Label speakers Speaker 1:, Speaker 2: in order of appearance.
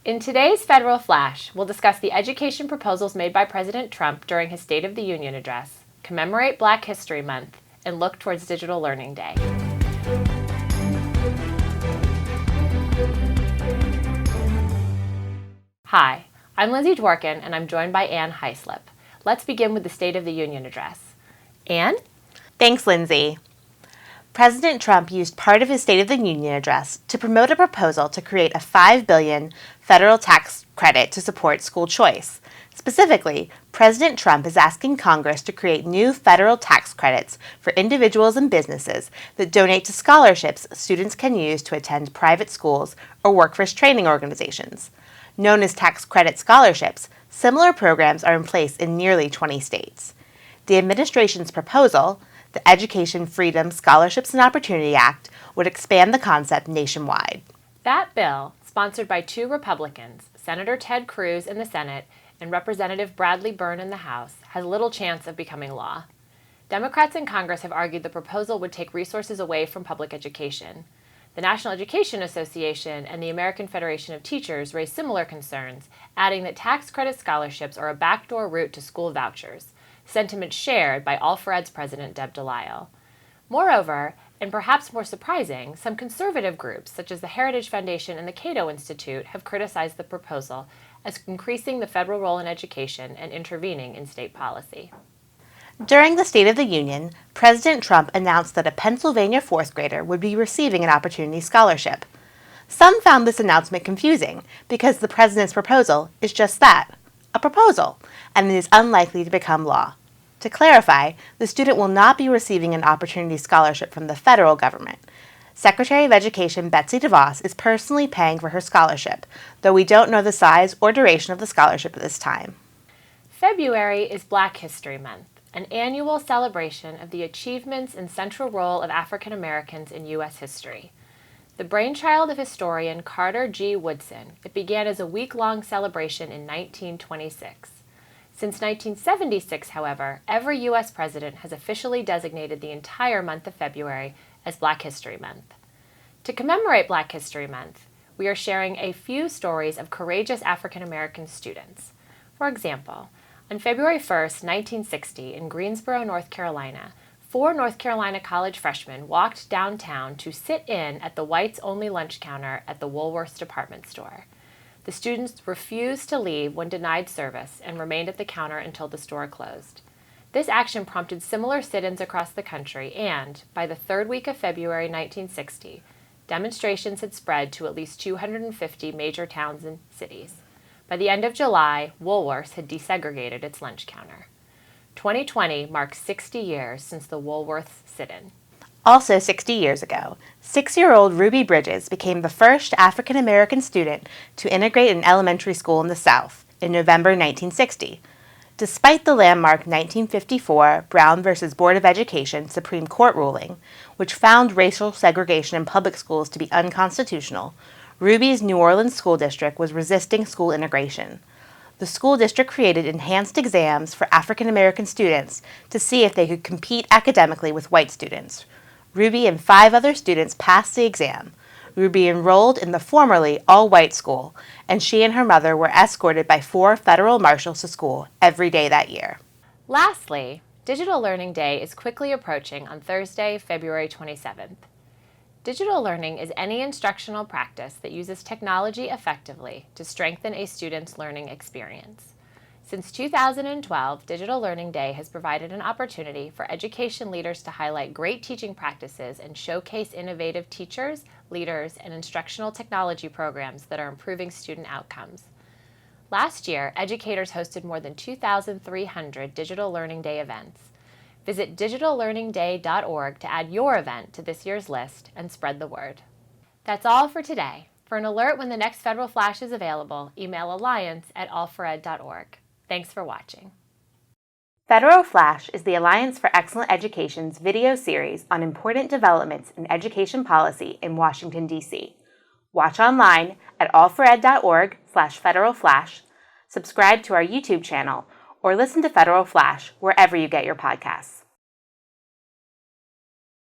Speaker 1: In today's Federal Flash, we'll discuss the education proposals made by President Trump during his State of the Union address, commemorate Black History Month, and look towards Digital Learning Day. Hi, I'm Lindsay Dworkin, and I'm joined by Ann Heislip. Let's begin with the State of the Union address. Ann?
Speaker 2: Thanks, Lindsay. President Trump used part of his State of the Union address to promote a proposal to create a $5 billion federal tax credit to support school choice. Specifically, President Trump is asking Congress to create new federal tax credits for individuals and businesses that donate to scholarships students can use to attend private schools or workforce training organizations. Known as tax credit scholarships, similar programs are in place in nearly 20 states. The administration's proposal, the Education Freedom Scholarships and Opportunity Act, would expand the concept nationwide.
Speaker 1: That bill, sponsored by two Republicans, Senator Ted Cruz in the Senate and Representative Bradley Byrne in the House, has little chance of becoming law. Democrats in Congress have argued the proposal would take resources away from public education. The National Education Association and the American Federation of Teachers raise similar concerns, adding that tax credit scholarships are a backdoor route to school vouchers, sentiment shared by All4Ed's president Deb Delisle. Moreover, and perhaps more surprising, some conservative groups such as the Heritage Foundation and the Cato Institute have criticized the proposal as increasing the federal role in education and intervening in state policy.
Speaker 2: During the State of the Union, President Trump announced that a Pennsylvania fourth grader would be receiving an Opportunity Scholarship. Some found this announcement confusing because the president's proposal is just that, a proposal, and it is unlikely to become law. To clarify, the student will not be receiving an Opportunity Scholarship from the federal government. Secretary of Education Betsy DeVos is personally paying for her scholarship, though we don't know the size or duration of the scholarship at this time.
Speaker 1: February is Black History Month, an annual celebration of the achievements and central role of African Americans in U.S. history. The brainchild of historian Carter G. Woodson, it began as a week-long celebration in 1926. Since 1976, however, every U.S. president has officially designated the entire month of February as Black History Month. To commemorate Black History Month, we are sharing a few stories of courageous African American students. For example, on February 1, 1960, in Greensboro, North Carolina, 4 North Carolina college freshmen walked downtown to sit in at the whites-only lunch counter at the Woolworth's department store. The students refused to leave when denied service and remained at the counter until the store closed. This action prompted similar sit-ins across the country and, by the third week of February 1960, demonstrations had spread to at least 250 major towns and cities. By the end of July, Woolworth's had desegregated its lunch counter. 2020 marks 60 years since the Woolworth's sit-in.
Speaker 2: Also 60 years ago, 6-year-old Ruby Bridges became the first African American student to integrate an elementary school in the South in November 1960. Despite the landmark 1954 Brown v. Board of Education Supreme Court ruling, which found racial segregation in public schools to be unconstitutional, Ruby's New Orleans school district was resisting school integration. The school district created enhanced exams for African American students to see if they could compete academically with white students. Ruby and 5 other students passed the exam. Ruby enrolled in the formerly all-white school, and she and her mother were escorted by 4 federal marshals to school every day that year.
Speaker 1: Lastly, Digital Learning Day is quickly approaching on Thursday, February 27th. Digital learning is any instructional practice that uses technology effectively to strengthen a student's learning experience. Since 2012, Digital Learning Day has provided an opportunity for education leaders to highlight great teaching practices and showcase innovative teachers, leaders, and instructional technology programs that are improving student outcomes. Last year, educators hosted more than 2,300 Digital Learning Day events. Visit digitallearningday.org to add your event to this year's list and spread the word. That's all for today. For an alert when the next Federal Flash is available, email alliance@all4ed.org. Thanks for watching.
Speaker 2: Federal Flash is the Alliance for Excellent Education's video series on important developments in education policy in Washington, D.C. Watch online at all4ed.org/federalflash, subscribe to our YouTube channel, or listen to Federal Flash wherever you get your podcasts.